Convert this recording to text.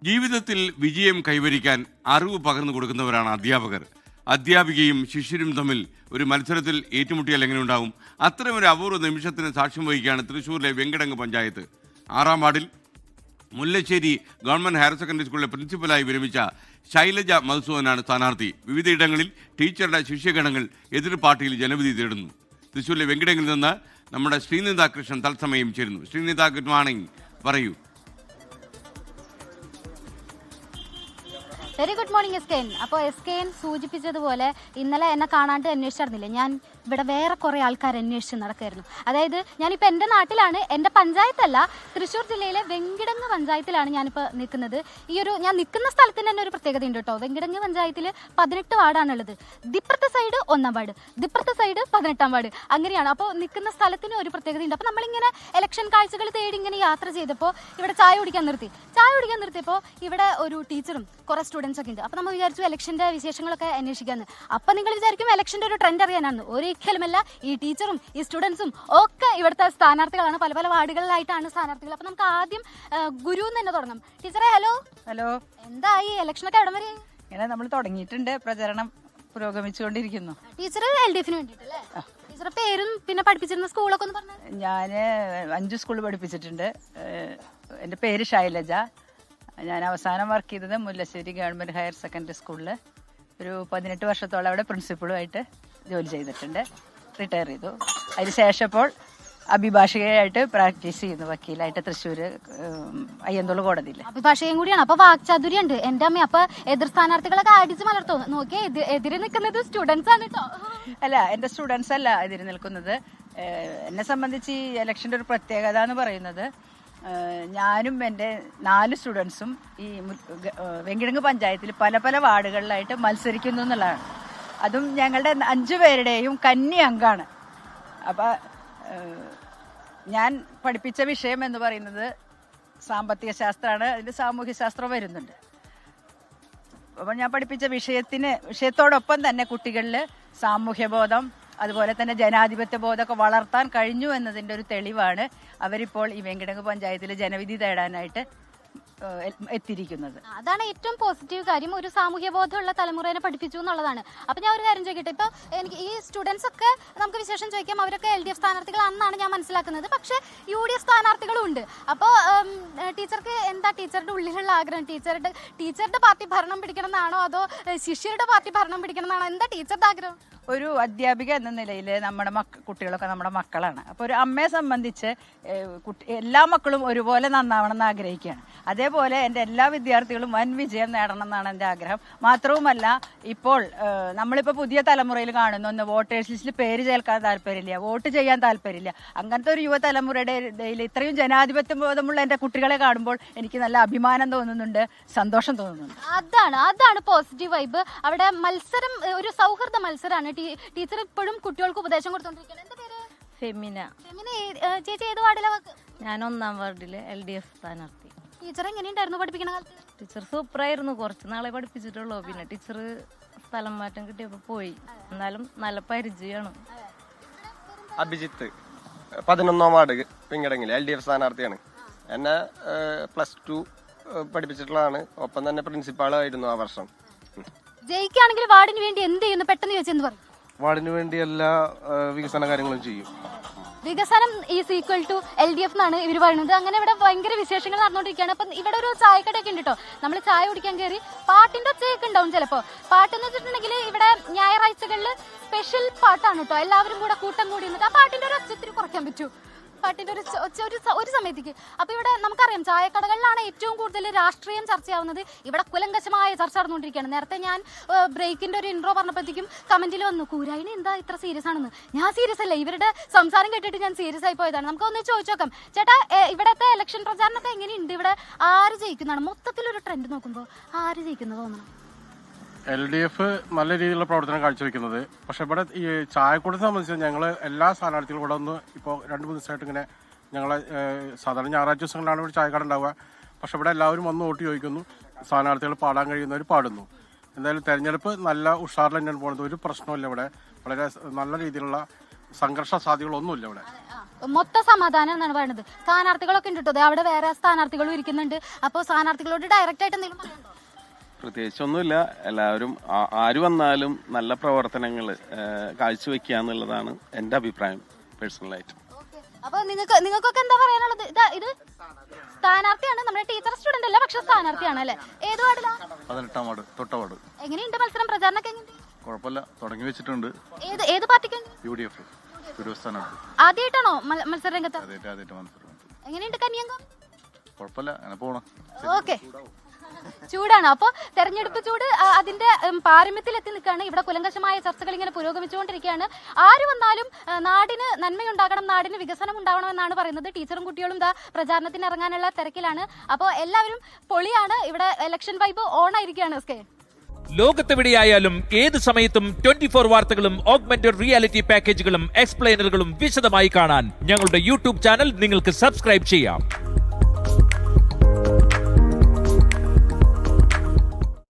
ജീവിതത്തിൽ വിജയം കൈവരിക്കാൻ അറിവ് പകർന്നു കൊടുക്കുന്നവരാണ് അധ്യാപകർ. അധ്യാപികയും ശിഷ്യരും തമ്മിൽ ഒരു മത്സരത്തിൽ ഏറ്റുമുട്ടിയാൽ എങ്ങനെ ഉണ്ടാവും? അത്തരമൊരു അപൂർവ നിമിഷത്തിന് സാക്ഷ്യം വഹിക്കുകയാണ് തൃശ്ശൂരിലെ വെങ്കിടങ്ങ് പഞ്ചായത്ത്. 6-ാം വാർഡിൽ മുല്ലശ്ശേരി ഗവൺമെന്റ് ഹയർ സെക്കൻഡറി സ്കൂളിലെ പ്രിൻസിപ്പലായി വിരമിച്ച ശൈലജ മധുസൂദനാണ് സ്ഥാനാർത്ഥി. വിവിധയിടങ്ങളിൽ ടീച്ചറുടെ ശിഷ്യഗണങ്ങൾ എതിർ പാർട്ടിയിൽ ജനവിധി തേടുന്നു. തൃശ്ശൂരിലെ വെങ്കിടങ്ങിൽ നിന്ന് നമ്മുടെ ശ്രീനിത കൃഷ്ണൻ തത്സമയം ചേരുന്നു. ശ്രീനിത, ഗുഡ് മോർണിംഗ്, പറയൂ. Very good morning SKN. അപ്പോൾ SKN സൂചിപ്പിച്ചതുപോലെ ഇന്നലെ എന്നെ കാണാണ്ട് അന്വേഷിച്ചിരുന്നില്ല. ഞാൻ ഇവിടെ വേറെ കുറേ ആൾക്കാർ അന്വേഷിച്ച് നടക്കുമായിരുന്നു. അതായത് ഞാനിപ്പോൾ എൻ്റെ നാട്ടിലാണ്, എൻ്റെ പഞ്ചായത്തല്ല, തൃശ്ശൂർ ജില്ലയിലെ വെങ്കിടങ്ങ് പഞ്ചായത്തിലാണ് ഞാനിപ്പോൾ നിൽക്കുന്നത്. ഞാൻ നിൽക്കുന്ന സ്ഥലത്തിന് തന്നെ ഒരു പ്രത്യേകത ഉണ്ട് കേട്ടോ. വെങ്കിടങ്ങ് പഞ്ചായത്തിൽ 18 വാർഡാണുള്ളത്. ദിപ്പുറത്തെ സൈഡ് 1-ാം വാർഡ്, ദിപ്പുറത്തെ സൈഡ് 18-ാം വാർഡ്, അങ്ങനെയാണ്. അപ്പോൾ നിൽക്കുന്ന സ്ഥലത്തിന് ഒരു പ്രത്യേകതയുണ്ട്. അപ്പോൾ നമ്മളിങ്ങനെ ഇലക്ഷൻ കാഴ്ചകൾ തേടി ഇങ്ങനെ യാത്ര ചെയ്തപ്പോൾ ഇവിടെ ചായ കുടിക്കാൻ നിർത്തിയപ്പോൾ ഇവിടെ ഒരു ടീച്ചറും കുറേ സ്റ്റുഡൻസ് ഒക്കെ ഉണ്ട്. അപ്പോൾ നമ്മൾ വിചാരിച്ചു ഇലക്ഷൻ്റെ വിശേഷങ്ങളൊക്കെ അന്വേഷിക്കാമെന്ന്. അപ്പം നിങ്ങൾ വിചാരിക്കും ഇലക്ഷൻ്റെ ഒരു ട്രെൻഡ് അറിയാനാണ്. ഒരിക്കലുമല്ല. ഈ ടീച്ചറും ഈ സ്റ്റുഡൻസും ഒക്കെ ഇവിടുത്തെ സ്ഥാനാർത്ഥികളാണ്. പല പല വാർഡുകളിലായിട്ടാണ് സ്ഥാനാർത്ഥികൾ. അപ്പോൾ നമുക്ക് ആദ്യം ഗുരു എന്ന് തന്നെ തുടങ്ങാം. ടീച്ചറെ ഹലോ. എന്തായി ഇലക്ഷനൊക്കെ എവിടം വരെ? ഇങ്ങനെ നമ്മൾ തുടങ്ങിയിട്ടുണ്ട്, പ്രചരണം പുരോഗമിച്ചുകൊണ്ടിരിക്കുന്നു. ടീച്ചർ LDF വേണ്ടിയിട്ടല്ലേ? ടീച്ചറെ പേരും പിന്നെ പഠിപ്പിച്ചിരുന്ന സ്കൂളൊക്കെ ഒന്ന് പറഞ്ഞു. ഞാൻ 5 സ്കൂൾ പഠിപ്പിച്ചിട്ടുണ്ട്. എൻ്റെ പേര് ശൈലജ. ഞാൻ അവസാനം വർക്ക് ചെയ്തത് മുല്ലശ്ശേരി ഗവൺമെൻറ് ഹയർ സെക്കൻഡറി സ്കൂളിൽ ഒരു 18 വർഷത്തോളം അവിടെ പ്രിൻസിപ്പളുമായിട്ട് ജോലി ചെയ്തിട്ടുണ്ട്. റിട്ടയർ ചെയ്തു. അതിന് ശേഷം ഇപ്പോൾ അഭിഭാഷകയായിട്ട് പ്രാക്ടീസ് ചെയ്യുന്നു, വക്കീലായിട്ട് തൃശ്ശൂർ അയ്യന്തോൾ കോടതിയിൽ. അഭിഭാഷകയും കൂടിയാണ്. അപ്പോൾ വാക്ചാതുര്യമുണ്ട് എൻ്റെ അമ്മ. അപ്പോൾ എതിർ സ്ഥാനാർത്ഥികളൊക്കെ അടിച്ച് മലർത്തോ നോക്കിയേ. എതിരെ നിൽക്കുന്നത് സ്റ്റുഡൻസ് ആണ് കേട്ടോ. അല്ല, എൻ്റെ സ്റ്റുഡൻസ് അല്ല എതിരെ നിൽക്കുന്നത്. എന്നെ സംബന്ധിച്ച് ഈ ഇലക്ഷൻ്റെ ഒരു പ്രത്യേകത എന്ന് പറയുന്നത്, ഞാനും എൻ്റെ 4 സ്റ്റുഡൻസും ഈ വെങ്കിടങ്ങ് പഞ്ചായത്തിൽ പല പല വാർഡുകളിലായിട്ട് മത്സരിക്കുന്നു എന്നുള്ളതാണ്. അതും ഞങ്ങളുടെ 5 പേരുടെയും കന്നി അംഗമാണ്. അപ്പം ഞാൻ പഠിപ്പിച്ച വിഷയം എന്ന് പറയുന്നത് സാമ്പത്തിക ശാസ്ത്രമാണ്. അതിൽ സാമൂഹ്യ ശാസ്ത്രം വരുന്നുണ്ട്. അപ്പം ഞാൻ പഠിപ്പിച്ച വിഷയത്തോടൊപ്പം തന്നെ കുട്ടികളിൽ സാമൂഹ്യബോധം, അതുപോലെ തന്നെ ജനാധിപത്യ ബോധമൊക്കെ വളർത്താൻ കഴിഞ്ഞു എന്നതിൻ്റെ ഒരു തെളിവാണ് അവരിപ്പോൾ ഈ വെങ്കിടങ്ങ് പഞ്ചായത്തിൽ ജനവിധി തേടാനായിട്ട് എത്തിയിരിക്കുന്നത്. അതാണ് ഏറ്റവും പോസിറ്റീവ് കാര്യം. ഒരു സാമൂഹ്യ ബോധമുള്ള തലമുറയെ പഠിപ്പിച്ചു എന്നുള്ളതാണ്. അപ്പം ഞാൻ ഒരു കാര്യം ചോദിക്കട്ടെ. ഇപ്പോൾ എനിക്ക് ഈ സ്റ്റുഡൻസ് ഒക്കെ നമുക്ക് വിശേഷം ചോദിക്കാം. അവരൊക്കെ LDF സ്ഥാനാർത്ഥികളാണെന്നാണ് ഞാൻ മനസ്സിലാക്കുന്നത്. പക്ഷേ UDF സ്ഥാനാർത്ഥികളും ഉണ്ട്. അപ്പോൾ ടീച്ചർക്ക് എന്താ ടീച്ചറുടെ ഉള്ളിലുള്ള ആഗ്രഹം? ടീച്ചറുടെ പാർട്ടി ഭരണം പിടിക്കണം എന്നാണോ, അതോ ശിഷ്യരുടെ പാർട്ടി ഭരണം പിടിക്കണം എന്നാണോ? എന്താ ടീച്ചറുടെ ആഗ്രഹം? ഒരു അധ്യാപിക എന്ന നിലയിൽ നമ്മുടെ കുട്ടികളൊക്കെ നമ്മുടെ മക്കളാണ്. അപ്പോൾ ഒരു അമ്മയെ സംബന്ധിച്ച് എല്ലാ മക്കളും ഒരുപോലെ നന്നാവണം എന്ന് ആഗ്രഹിക്കുകയാണ്. അതേപോലെ എൻ്റെ എല്ലാ വിദ്യാർത്ഥികളും വൻ വിജയം നേടണം എന്നാണ് എൻ്റെ ആഗ്രഹം. മാത്രവുമല്ല, ഇപ്പോൾ നമ്മളിപ്പോൾ പുതിയ തലമുറയിൽ കാണുന്ന ഒന്ന് വോട്ടേഴ്സ് ലിസ്റ്റിൽ പേര് ചേർക്കാൻ താല്പര്യമില്ല, വോട്ട് ചെയ്യാൻ താല്പര്യമില്ല. അങ്ങനത്തെ ഒരു യുവതലമുറയുടെ ഇടയിൽ ഇത്രയും ജനാധിപത്യ ബോധമുള്ള എൻ്റെ കുട്ടികളെ കാണുമ്പോൾ എനിക്ക് നല്ല അഭിമാനം തോന്നുന്നുണ്ട്, സന്തോഷം തോന്നുന്നുണ്ട്. അതാണ് പോസിറ്റീവ് വൈബ്. അവിടെ മത്സരം ഒരു സൗഹൃദ മത്സരമാണ്. ടീച്ചർ ഇപ്പോഴും കുട്ടികൾക്ക് ഉപദേശം കൊടുത്തോണ്ടിരിക്കുകയാണ്. എന്താ പേര്? ഫെമിന. ചേച്ചി ഏത് വാർഡിലാ? ഞാൻ 1-ാം വാർഡിലെ LDF സ്ഥാനാർത്ഥി. ടീച്ചർ എങ്ങനെയുണ്ടായിരുന്നു പഠിപ്പിക്കണ കാലത്ത്? ടീച്ചർ സൂപ്പറായിരുന്നു. കുറച്ച് നാളെ പഠിപ്പിച്ചിട്ടുള്ളൂ. പിന്നെ ടീച്ചർ സ്ഥലം മാറ്റം കിട്ടിയപ്പോൾ പോയി. എന്നാലും നല്ല പരിചയമാണ്. അഭിജിത്ത്, 11-ാം വാർഡ് വെങ്കിടങ്ങിൽ LDF സ്ഥാനാർത്ഥിയാണ്. എന്നെ +2 പഠിപ്പിച്ചിട്ടുള്ളതാണ്. ഒപ്പം തന്നെ പ്രിൻസിപ്പാളായിരുന്നു ആ വർഷം. ജയിക്കുകയാണെങ്കിൽ വാർഡിന് വേണ്ടി എന്ത് ചെയ്യുന്നു പെട്ടെന്ന് ചോദിച്ചെന്ന് പറയും. വാർഡിന് വേണ്ടി എല്ലാ വികസന കാര്യങ്ങളും ചെയ്യും. വികസനം ഈസ് ഈക്വൽ ടു LDF എന്നാണ് ഇവർ പറയുന്നത്. അങ്ങനെ ഇവിടെ ഭയങ്കര വിശേഷങ്ങൾ നടന്നുകൊണ്ടിരിക്കുകയാണ്. അപ്പം ഇവിടെ ഒരു ചായക്കടയൊക്കെ ഉണ്ട് കേട്ടോ. നമ്മൾ ചായ കുടിക്കാൻ കയറി പാട്ടിന്റെ ഒച്ചയൊക്കെ ഉണ്ടാവും ചിലപ്പോൾ. പാട്ടെന്ന് വെച്ചിട്ടുണ്ടെങ്കിൽ ഇവിടെ ഞായറാഴ്ചകളിൽ സ്പെഷ്യൽ പാട്ടാണ് കേട്ടോ. എല്ലാവരും കൂടെ കൂട്ടം കൂടി നിന്നിട്ട് ആ പാട്ടിന്റെ ഒരു ഒച്ചത്തിരി കുറയ്ക്കാൻ പറ്റൂ, പാട്ടിന്റെ ഒരു സമയത്തേക്ക്. അപ്പൊ ഇവിടെ നമുക്കറിയാം ചായക്കടകളിലാണ് ഏറ്റവും കൂടുതൽ രാഷ്ട്രീയം ചർച്ചയാവുന്നത്. ഇവിടെ കുലങ്കശമായ ചർച്ച നടന്നുകൊണ്ടിരിക്കുകയാണ്. നേരത്തെ ഞാൻ ബ്രേക്കിന്റെ ഒരു ഇൻട്രോ പറഞ്ഞപ്പോഴത്തേക്കും കമന്റിൽ വന്നു, കൂരായിന് എന്താ ഇത്ര സീരിയസ് ആണെന്ന്. ഞാൻ സീരിയസ് അല്ല, ഇവരുടെ സംസാരം കേട്ടിട്ട് ഞാൻ സീരിയസ് ആയി പോയതാണ്. നമുക്ക് ഒന്ന് ചോദിച്ചു നോക്കാം. ചേട്ടാ, ഇവിടത്തെ ഇലക്ഷൻ പ്രചാരണമൊക്കെ എങ്ങനെയുണ്ട്? ഇവിടെ ആര് ജയിക്കുന്നതാണ്? മൊത്തത്തിലൊരു ട്രെൻഡ് നോക്കുമ്പോൾ ആര് ജയിക്കുന്നത് തോന്നണം? LDF നല്ല രീതിയിലുള്ള പ്രവർത്തനം കാഴ്ചവെക്കുന്നത്. പക്ഷെ ഇവിടെ ഈ ചായക്കൂടത്തെ സംബന്ധിച്ച് ഞങ്ങൾ എല്ലാ സ്ഥാനാർത്ഥികളും ഇവിടെ ഒന്ന് ഇപ്പോൾ 2-3 ദിവസമായിട്ട് ഇങ്ങനെ ഞങ്ങളെ സാധാരണ ഞായറാഴ്ച ദിവസങ്ങളിലാണ് ഇവിടെ ചായക്കട ഉണ്ടാവുക. പക്ഷെ ഇവിടെ എല്ലാവരും വന്ന് വോട്ട് ചോദിക്കുന്നു. സ്ഥാനാർത്ഥികൾ പാടാൻ കഴിയുന്നവർ പാടുന്നു. എന്തായാലും തെരഞ്ഞെടുപ്പ് നല്ല ഉഷാറിൽ തന്നെയാണ് പോകുന്നത്. ഒരു പ്രശ്നമില്ല ഇവിടെ. വളരെ നല്ല രീതിയിലുള്ള സംഘർഷ സാധ്യതകളൊന്നുമില്ല ഇവിടെ. മൊത്ത സമാധാനം എന്നാണ് പറയുന്നത്. സ്ഥാനാർത്ഥികളൊക്കെ ഉണ്ട് കേട്ടോ, അവിടെ വേറെ സ്ഥാനാർത്ഥികളും ഇരിക്കുന്നുണ്ട്. അപ്പോൾ സ്ഥാനാർത്ഥികളോട് ഡയറക്റ്റ് ആയിട്ട് എന്തെങ്കിലും പറയുന്നുണ്ടോ? പ്രത്യേകിച്ചൊന്നുമില്ല. എല്ലാവരും ആര് വന്നാലും നല്ല പ്രവർത്തനങ്ങൾ കാഴ്ചവെക്കുക എന്നുള്ളതാണ് എൻ്റെ അഭിപ്രായം പേഴ്സണലായിട്ട്. അപ്പൊ നിങ്ങൾക്കൊക്കെ എന്താ പറയാനുള്ളത്? ഇത് സ്ഥാനാർത്ഥിയാണ്, നമ്മുടെ ടീച്ചർ സ്റ്റുഡന്റ് അല്ല, പക്ഷെ സ്ഥാനാർത്ഥിയാണ് അല്ലേ? ഏത് വാർഡിലാ? 18ാം വാർഡ്, തൊട്ടവാർഡ്. എങ്ങനെയുണ്ട് മത്സരം, പ്രചാരണമൊക്കെ എങ്ങനെയുണ്ട്? കുഴപ്പമില്ല, തുടങ്ങി വെച്ചിട്ടുണ്ട്. ഏത് പാർട്ടിക്ക്? UDF സ്ഥാനാർത്ഥി. ആദ്യമായിട്ടാണോ മത്സര രംഗത്ത്? ആദ്യമായിട്ട് മത്സരം. എങ്ങനെയുണ്ട് കന്യാങ്കം? കുഴപ്പമില്ല, അങ്ങനെ പോണം. ഓക്കെ, ചൂടാണ്. അപ്പോൾ തെരഞ്ഞെടുപ്പ് ചൂട് അതിന്റെ പാരമ്യത്തിലെത്തി നിൽക്കുകയാണ്. ഇവിടെ കുലങ്കശമായ ചർച്ചകൾ ഇങ്ങനെ പുരോഗമിച്ചുകൊണ്ടിരിക്കുകയാണ്. ആര് വന്നാലും നാടിന് നന്മയുണ്ടാകണം, നാടിന് വികസനം ഉണ്ടാവണം എന്നാണ് പറയുന്നത്. ടീച്ചറും കുട്ടികളും പ്രചാരണത്തിന് ഇറങ്ങാനുള്ള തിരക്കിലാണ്. അപ്പോൾ എല്ലാവരും പൊളിയാണ്. ഇവിടെ ഇലക്ഷൻ വൈബ് ഓൺ ആയിരിക്കുകയാണ്. എസ്കെ, ലോകത്തെവിടെയായാലും ഏത് സമയത്തും 24 വാർത്തകളും ഓഗ്മെന്റഡ് റിയാലിറ്റി പാക്കേജുകളും എക്സ്പ്ലെയിനറുകളും വിശദമായി കാണാൻ ഞങ്ങളുടെ യൂട്യൂബ് ചാനൽ നിങ്ങൾക്ക് സബ്സ്ക്രൈബ് ചെയ്യാം.